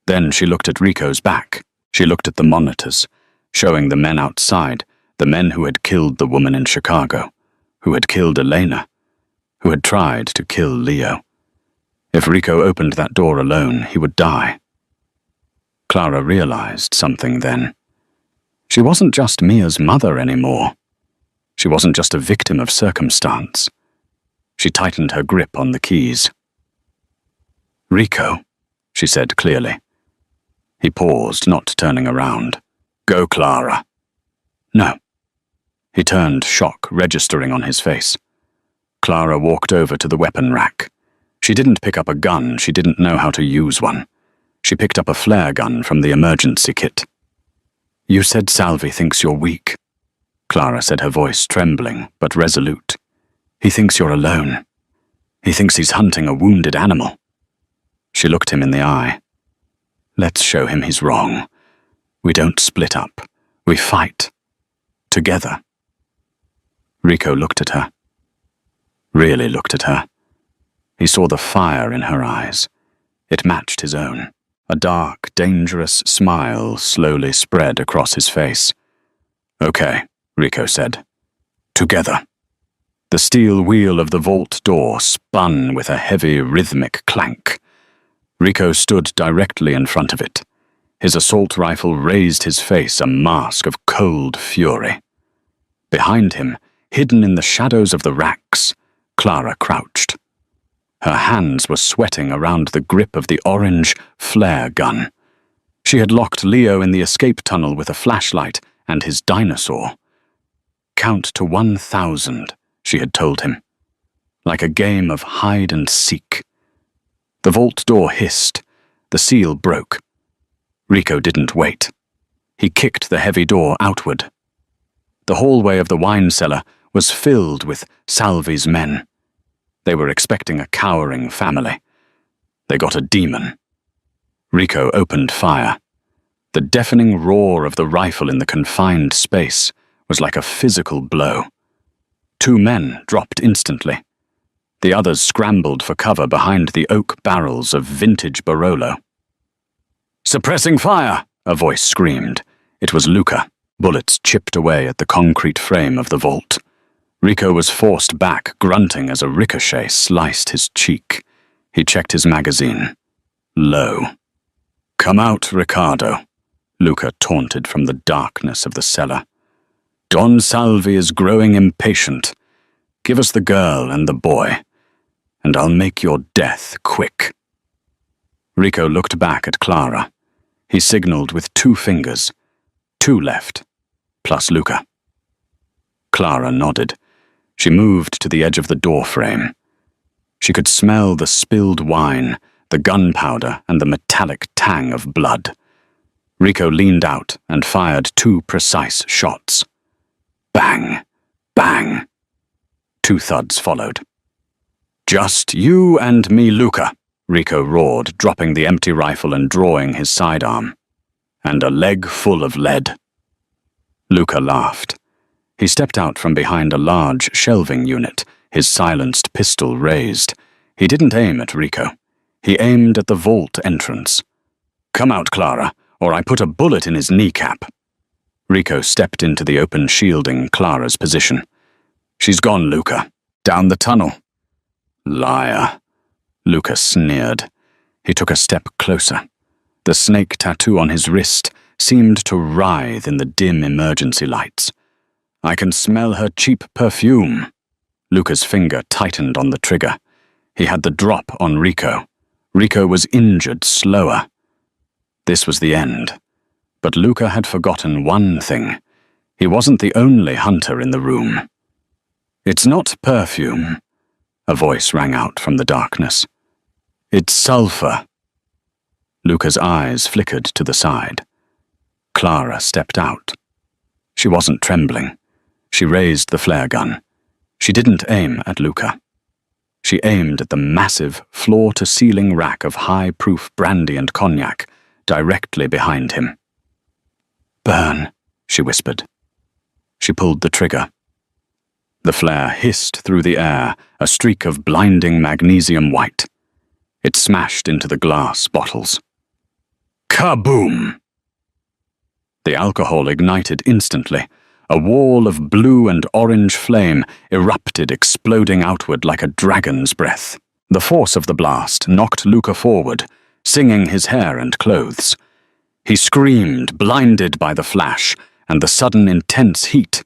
Then she looked at Rico's back. She looked at the monitors, showing the men outside, the men who had killed the woman in Chicago, who had killed Elena, who had tried to kill Leo. If Rico opened that door alone, he would die. Clara realized something then. She wasn't just Mia's mother anymore. She wasn't just a victim of circumstance. She tightened her grip on the keys. "Rico," she said clearly. He paused, not turning around. "Go, Clara." "No." He turned, shock registering on his face. Clara walked over to the weapon rack. She didn't pick up a gun, she didn't know how to use one. She picked up a flare gun from the emergency kit. "You said Salvi thinks you're weak," Clara said, her voice trembling but resolute. "He thinks you're alone. He thinks he's hunting a wounded animal." She looked him in the eye. "Let's show him he's wrong. We don't split up. We fight. Together." Rico looked at her. Really looked at her. He saw the fire in her eyes. It matched his own. A dark, dangerous smile slowly spread across his face. "Okay," Rico said. "Together." The steel wheel of the vault door spun with a heavy, rhythmic clank. Rico stood directly in front of it. His assault rifle raised his face, a mask of cold fury. Behind him, hidden in the shadows of the racks, Clara crouched. Her hands were sweating around the grip of the orange flare gun. She had locked Leo in the escape tunnel with a flashlight and his dinosaur. "Count to 1,000, she had told him. Like a game of hide and seek. The vault door hissed. The seal broke. Rico didn't wait. He kicked the heavy door outward. The hallway of the wine cellar was filled with Salvi's men. They were expecting a cowering family. They got a demon. Rico opened fire. The deafening roar of the rifle in the confined space was like a physical blow. 2 men dropped instantly. The others scrambled for cover behind the oak barrels of vintage Barolo. "Suppressing fire!" a voice screamed. It was Luca. Bullets chipped away at the concrete frame of the vault. Rico was forced back, grunting as a ricochet sliced his cheek. He checked his magazine. Low. "Come out, Riccardo," Luca taunted from the darkness of the cellar. "Don Salvi is growing impatient. Give us the girl and the boy, and I'll make your death quick." Rico looked back at Clara. He signaled with 2 fingers. 2 left, plus Luca. Clara nodded. She moved to the edge of the door frame. She could smell the spilled wine, the gunpowder, and the metallic tang of blood. Rico leaned out and fired 2 precise shots. Bang! Bang! 2 thuds followed. "Just you and me, Luca," Rico roared, dropping the empty rifle and drawing his sidearm. "And a leg full of lead." Luca laughed. He stepped out from behind a large shelving unit, his silenced pistol raised. He didn't aim at Rico. He aimed at the vault entrance. "Come out, Clara, or I put a bullet in his kneecap." Rico stepped into the open shielding Clara's position. "She's gone, Luca. Down the tunnel." "Liar," Luca sneered. He took a step closer. The snake tattoo on his wrist seemed to writhe in the dim emergency lights. "I can smell her cheap perfume." Luca's finger tightened on the trigger. He had the drop on Rico. Rico was injured slower. This was the end. But Luca had forgotten one thing. He wasn't the only hunter in the room. "It's not perfume," a voice rang out from the darkness. "It's sulfur." Luca's eyes flickered to the side. Clara stepped out. She wasn't trembling. She raised the flare gun. She didn't aim at Luca. She aimed at the massive, floor-to-ceiling rack of high-proof brandy and cognac directly behind him. "Burn," she whispered. She pulled the trigger. The flare hissed through the air, a streak of blinding magnesium white. It smashed into the glass bottles. Kaboom! The alcohol ignited instantly. A wall of blue and orange flame erupted, exploding outward like a dragon's breath. The force of the blast knocked Luca forward, singing his hair and clothes. He screamed, blinded by the flash and the sudden intense heat.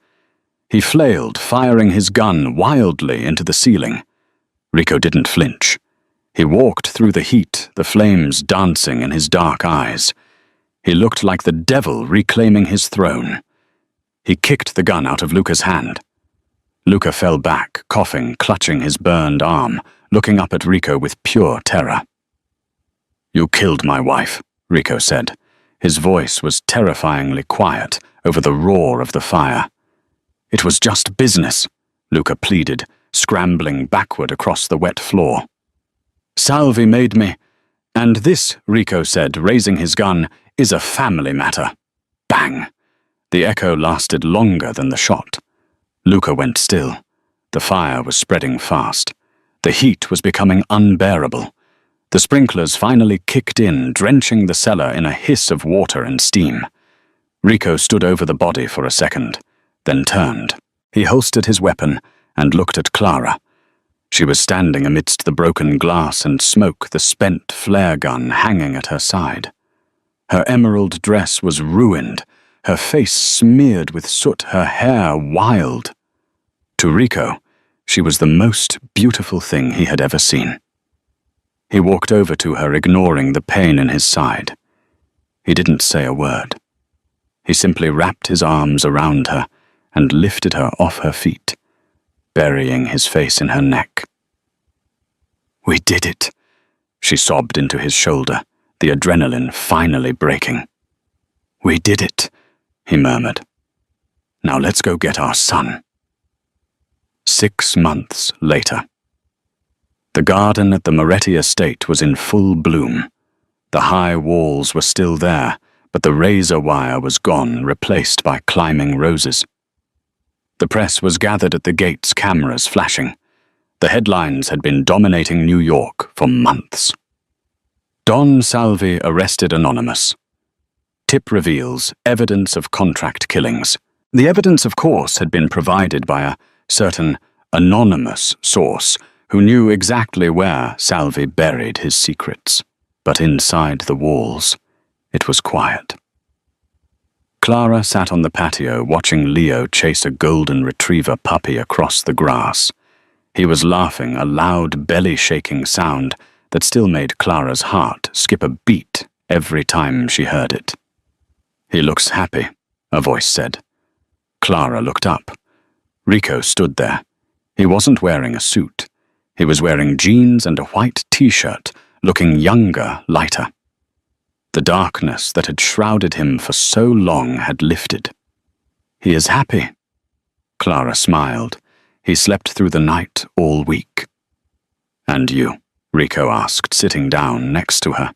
He flailed, firing his gun wildly into the ceiling. Rico didn't flinch. He walked through the heat, the flames dancing in his dark eyes. He looked like the devil reclaiming his throne. He kicked the gun out of Luca's hand. Luca fell back, coughing, clutching his burned arm, looking up at Rico with pure terror. "You killed my wife," Rico said. His voice was terrifyingly quiet over the roar of the fire. "It was just business," Luca pleaded, scrambling backward across the wet floor. "Salvi made me, and this," Rico said, raising his gun, "is a family matter." Bang! The echo lasted longer than the shot. Luca went still. The fire was spreading fast. The heat was becoming unbearable. The sprinklers finally kicked in, drenching the cellar in a hiss of water and steam. Rico stood over the body for a second, then turned. He holstered his weapon and looked at Clara. She was standing amidst the broken glass and smoke, the spent flare gun hanging at her side. Her emerald dress was ruined, her face smeared with soot, her hair wild. To Rico, she was the most beautiful thing he had ever seen. He walked over to her, ignoring the pain in his side. He didn't say a word. He simply wrapped his arms around her and lifted her off her feet, burying his face in her neck. "We did it," she sobbed into his shoulder, the adrenaline finally breaking. "We did it. he murmured. Now let's go get our son. 6 months later. The garden at the Moretti estate was in full bloom. The high walls were still there, but the razor wire was gone, replaced by climbing roses. The press was gathered at the gates, cameras flashing. The headlines had been dominating New York for months. Don Salvi arrested anonymous. Tip reveals evidence of contract killings. The evidence, of course, had been provided by a certain anonymous source who knew exactly where Salvi buried his secrets. But inside the walls, it was quiet. Clara sat on the patio watching Leo chase a golden retriever puppy across the grass. He was laughing, a loud, belly-shaking sound that still made Clara's heart skip a beat every time she heard it. "He looks happy," a voice said. Clara looked up. Rico stood there. He wasn't wearing a suit. He was wearing jeans and a white t-shirt, looking younger, lighter. The darkness that had shrouded him for so long had lifted. "He is happy." Clara smiled. "He slept through the night all week." "And you?" Rico asked, sitting down next to her.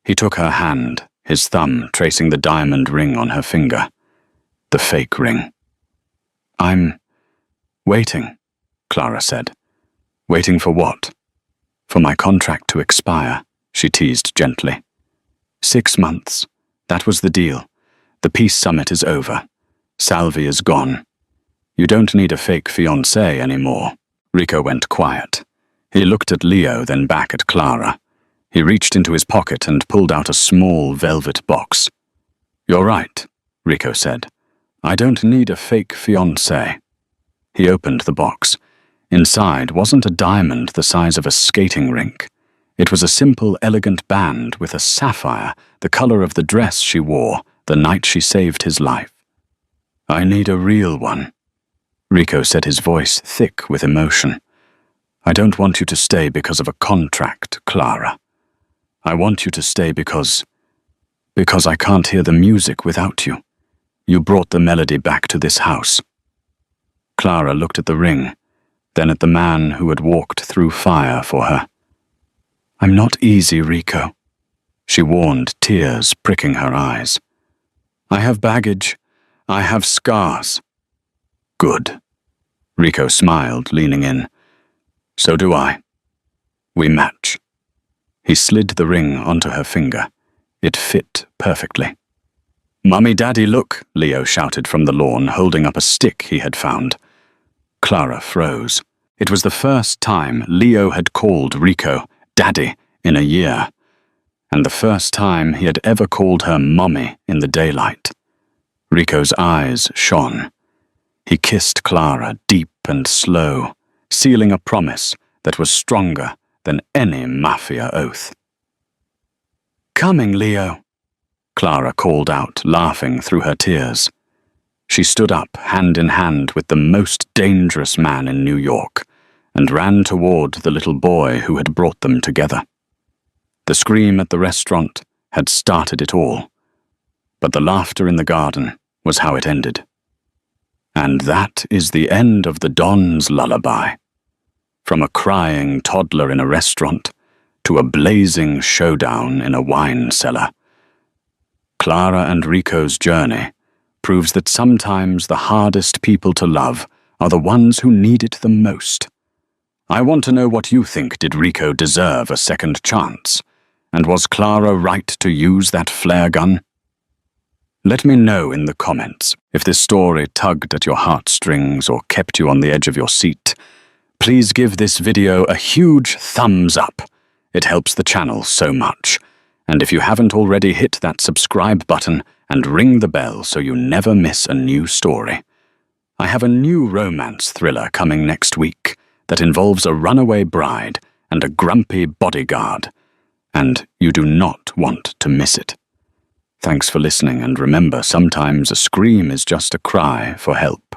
He took her hand, his thumb tracing the diamond ring on her finger. The fake ring. "I'm waiting," Clara said. "Waiting for what?" "For my contract to expire," she teased gently. 6 months. That was the deal. The peace summit is over. Salvi is gone. You don't need a fake fiancé anymore." Rico went quiet. He looked at Leo, then back at Clara. He reached into his pocket and pulled out a small velvet box. "You're right," Rico said. "I don't need a fake fiancé." He opened the box. Inside wasn't a diamond the size of a skating rink. It was a simple, elegant band with a sapphire, the color of the dress she wore the night she saved his life. "I need a real one," Rico said, his voice thick with emotion. "I don't want you to stay because of a contract, Clara. I want you to stay because I can't hear the music without you. You brought the melody back to this house." Clara looked at the ring, then at the man who had walked through fire for her. "I'm not easy, Rico," she warned, tears pricking her eyes. "I have baggage. I have scars." "Good." Rico smiled, leaning in. "So do I. We match." He slid the ring onto her finger. It fit perfectly. "Mummy, Daddy, look," Leo shouted from the lawn, holding up a stick he had found. Clara froze. It was the first time Leo had called Rico Daddy in a year, and the first time he had ever called her Mommy in the daylight. Rico's eyes shone. He kissed Clara deep and slow, sealing a promise that was stronger than any Mafia oath. "Coming, Leo," Clara called out, laughing through her tears. She stood up, hand in hand with the most dangerous man in New York, and ran toward the little boy who had brought them together. The scream at the restaurant had started it all, but the laughter in the garden was how it ended. And that is the end of the Don's lullaby. From a crying toddler in a restaurant to a blazing showdown in a wine cellar. Clara and Rico's journey proves that sometimes the hardest people to love are the ones who need it the most. I want to know what you think. Did Rico deserve a second chance? And was Clara right to use that flare gun? Let me know in the comments if this story tugged at your heartstrings or kept you on the edge of your seat. Please give this video a huge thumbs up. It helps the channel so much. And if you haven't already, hit that subscribe button and ring the bell so you never miss a new story. I have a new romance thriller coming next week that involves a runaway bride and a grumpy bodyguard, and you do not want to miss it. Thanks for listening, and remember, sometimes a scream is just a cry for help.